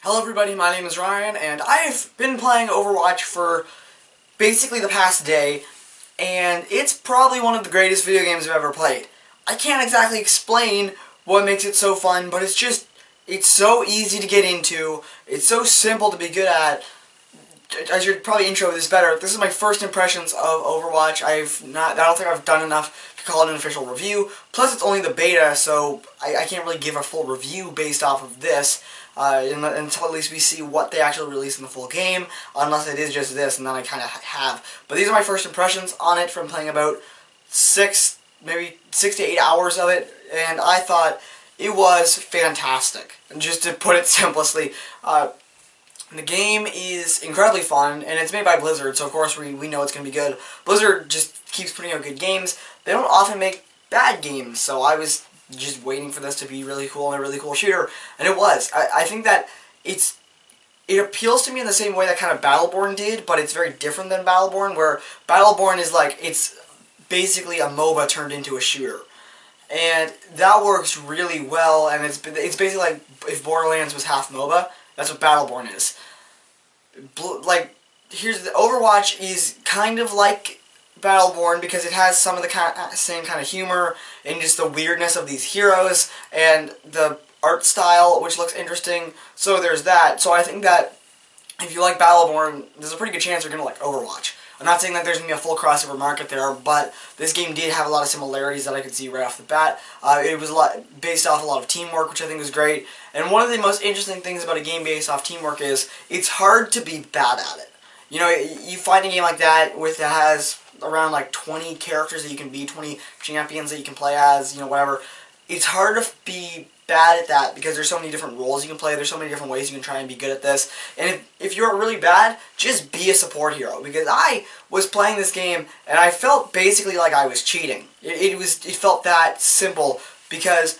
Hello everybody, my name is Ryan, and I've been playing Overwatch for basically the past day, and it's probably one of the greatest video games I've ever played. I can't exactly explain what makes it so fun, but it's so easy to get into, it's so simple to be good at. I should probably intro this better. This is my first impressions of Overwatch. I don't think I've done enough to call it an official review. Plus, it's only the beta, so I can't really give a full review based off of this until at least we see what they actually release in the full game. Unless it is just this, and then I kind of have. But these are my first impressions on it from playing about maybe 6 to 8 hours of it, and I thought it was fantastic. And just to put it simply. The game is incredibly fun, and it's made by Blizzard, so of course we know it's going to be good. Blizzard just keeps putting out good games. They don't often make bad games, so I was just waiting for this to be really cool and a really cool shooter, and it was. I think that it appeals to me in the same way that kind of Battleborn did, but it's very different than Battleborn, where Battleborn is like, it's basically a MOBA turned into a shooter. And that works really well, and it's basically like if Borderlands was half MOBA. That's what Battleborn is. Overwatch is kind of like Battleborn because it has some of the same kind of humor and just the weirdness of these heroes and the art style, which looks interesting. So there's that. So I think that if you like Battleborn, there's a pretty good chance you're going to like Overwatch. I'm not saying that there's going to be a full crossover market there, but this game did have a lot of similarities that I could see right off the bat. It was based off a lot of teamwork, which I think was great. And one of the most interesting things about a game based off teamwork is it's hard to be bad at it. You know, you find a game like that that has around like 20 characters that you can be, 20 champions that you can play as, you know, whatever. It's hard to be bad at that because there's so many different roles you can play, there's so many different ways you can try and be good at this. And if you're really bad, just be a support hero, because I was playing this game and I felt basically like I was cheating. It felt that simple, because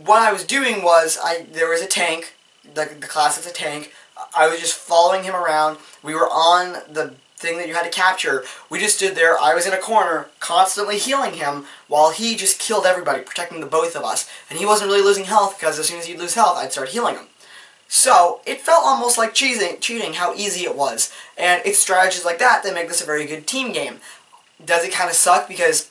what I was doing was there was a tank, the class is a tank. I was just following him around. We were on the thing that you had to capture. We just stood there. I was in a corner constantly healing him while he just killed everybody, protecting the both of us. And he wasn't really losing health, because as soon as he'd lose health, I'd start healing him. So it felt almost like cheating how easy it was. And it's strategies like that that make this a very good team game. Does it kind of suck because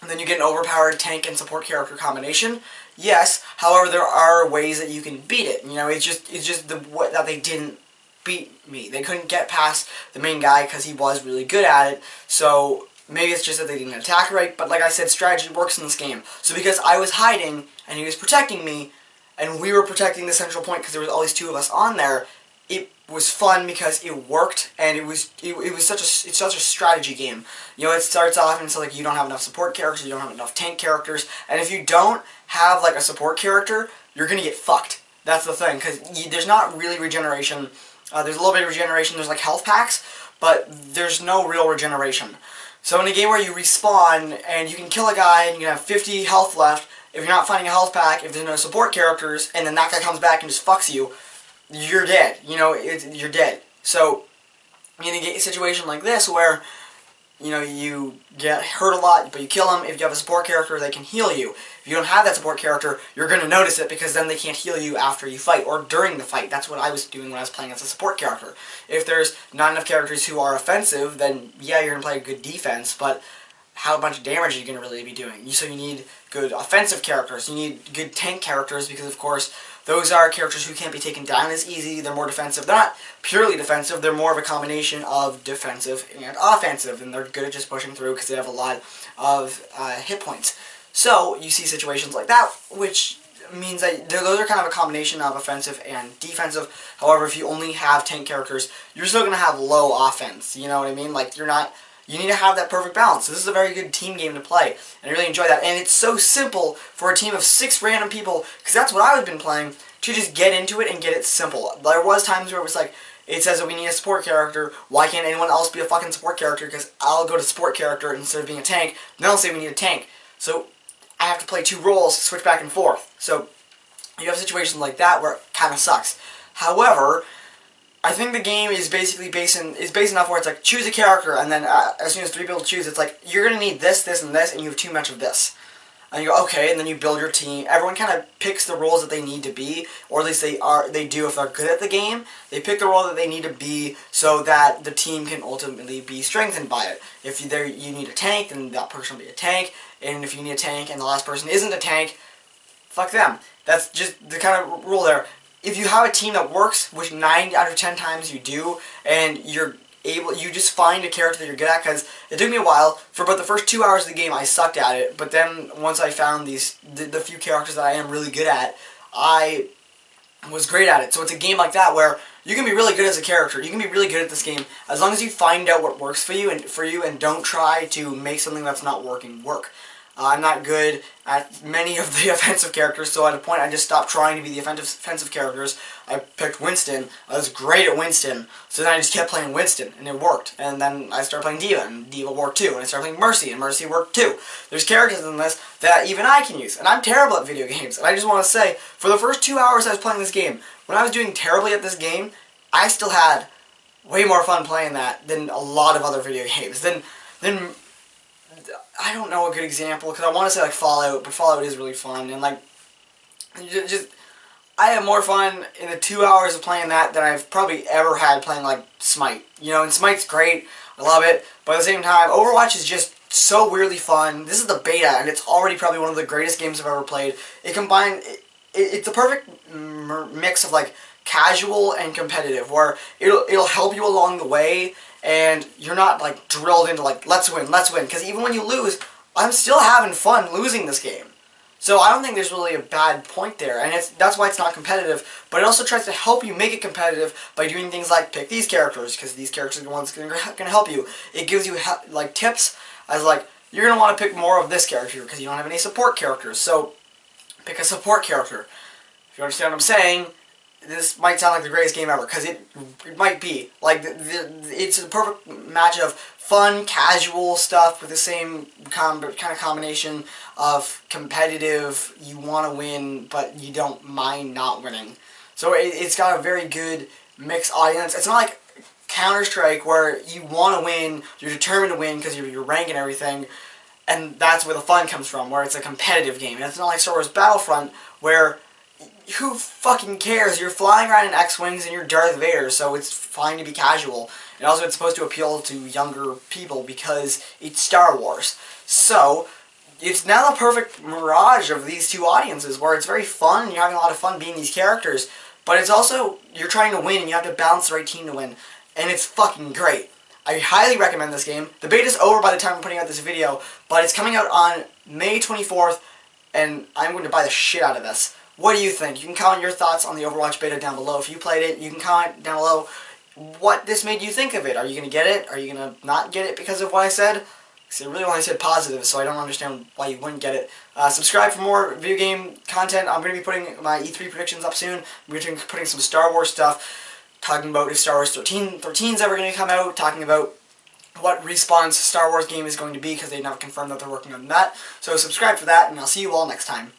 then you get an overpowered tank and support character combination? Yes. However, there are ways that you can beat it. You know, it's just that they didn't beat me. They couldn't get past the main guy because he was really good at it. So maybe it's just that they didn't attack right. But like I said, strategy works in this game. So because I was hiding and he was protecting me, and we were protecting the central point because there was always two of us on there, it was fun because it worked, and it's such a strategy game. You know, it starts off and it's like you don't have enough support characters, you don't have enough tank characters, and if you don't have like a support character, you're gonna get fucked. That's the thing, because there's not really regeneration. There's a little bit of regeneration. There's like health packs, but there's no real regeneration. So in a game where you respawn and you can kill a guy and you can have 50 health left, if you're not finding a health pack, if there's no support characters, and then that guy comes back and just fucks you, you're dead. You know, you're dead. So you're gonna get a situation like this where, you know, you get hurt a lot, but you kill them. If you have a support character, they can heal you. If you don't have that support character, you're going to notice it, because then they can't heal you after you fight or during the fight. That's what I was doing when I was playing as a support character. If there's not enough characters who are offensive, then yeah, you're going to play a good defense, but how much damage are you going to really be doing? So you need good offensive characters. You need good tank characters, because of course those are characters who can't be taken down as easy. They're more defensive. They're not purely defensive. They're more of a combination of defensive and offensive, and they're good at just pushing through because they have a lot of hit points. So you see situations like that, which means that those are kind of a combination of offensive and defensive. However, if you only have tank characters, you're still going to have low offense. You know what I mean? Like, you need to have that perfect balance. So this is a very good team game to play, and I really enjoy that. And it's so simple for a team of 6 random people, because that's what I've been playing, to just get into it and get it simple. There was times where it was like, it says that we need a support character. Why can't anyone else be a fucking support character? Because I'll go to support character instead of being a tank. Then they'll say we need a tank. So I have to play 2 roles, switch back and forth. So you have situations like that where it kind of sucks. However, I think the game is basically based enough where it's like, choose a character, and then as soon as 3 people choose, it's like, you're going to need this, this, and this, and you have too much of this. and you go, okay, and then you build your team. Everyone kind of picks the roles that they need to be, or at least they do if they're good at the game. They pick the role that they need to be so that the team can ultimately be strengthened by it. If you need a tank, then that person will be a tank, and if you need a tank and the last person isn't a tank, fuck them. That's just the kind of rule there. If you have a team that works, which 9 out of 10 times you do, and you just find a character that you're good at, because it took me a while. For about the first 2 hours of the game, I sucked at it, but then once I found the few characters that I am really good at, I was great at it. So it's a game like that where you can be really good as a character. You can be really good at this game as long as you find out what works for you and don't try to make something that's not working work. I'm not good at many of the offensive characters, so at a point I just stopped trying to be the offensive characters. I picked Winston. I was great at Winston, so then I just kept playing Winston, and it worked. And then I started playing D.Va, and D.Va worked too. And I started playing Mercy, and Mercy worked too. There's characters in this that even I can use, and I'm terrible at video games. And I just want to say, for the first 2 hours I was playing this game, when I was doing terribly at this game, I still had way more fun playing that than a lot of other video games. Then I don't know a good example, because I want to say like Fallout, but Fallout is really fun, and like, I had more fun in the 2 hours of playing that than I've probably ever had playing like Smite. You know, and Smite's great, I love it, but at the same time, Overwatch is just so weirdly fun. This is the beta, and it's already probably one of the greatest games I've ever played. It's the perfect mix of like casual and competitive, where it'll help you along the way, and you're not like drilled into like let's win, because even when you lose, I'm still having fun losing this game. So I don't think there's really a bad point there, and that's why it's not competitive. But it also tries to help you make it competitive by doing things like pick these characters, because these characters are the ones going to help you. It gives you like tips as like you're going to want to pick more of this character because you don't have any support characters. So pick a support character. If you understand what I'm saying, this might sound like the greatest game ever, because it might be. Like, it's a perfect match of fun, casual stuff with the same kind of combination of competitive, you want to win, but you don't mind not winning. So it's got a very good mixed audience. It's not like Counter-Strike where you want to win, you're determined to win because you're rank and everything, and that's where the fun comes from, where it's a competitive game. And it's not like Star Wars Battlefront, where who fucking cares? You're flying around in X-Wings and you're Darth Vader, so it's fine to be casual. And also it's supposed to appeal to younger people because it's Star Wars. So, it's now the perfect mirage of these two audiences, where it's very fun and you're having a lot of fun being these characters, but it's also, you're trying to win and you have to balance the right team to win. And it's fucking great. I highly recommend this game. The beta's over by the time I'm putting out this video, but it's coming out on May 24th, and I'm going to buy the shit out of this. What do you think? You can comment your thoughts on the Overwatch beta down below. If you played it, you can comment down below what this made you think of it. Are you going to get it? Are you going to not get it because of what I said? Because I really only said positive, so I don't understand why you wouldn't get it. Subscribe for more video game content. I'm going to be putting my E3 predictions up soon. I'm going to be putting some Star Wars stuff, talking about if Star Wars 13's ever going to come out, talking about what Respawn's Star Wars game is going to be, because they've now confirmed that they're working on that. So subscribe for that, and I'll see you all next time.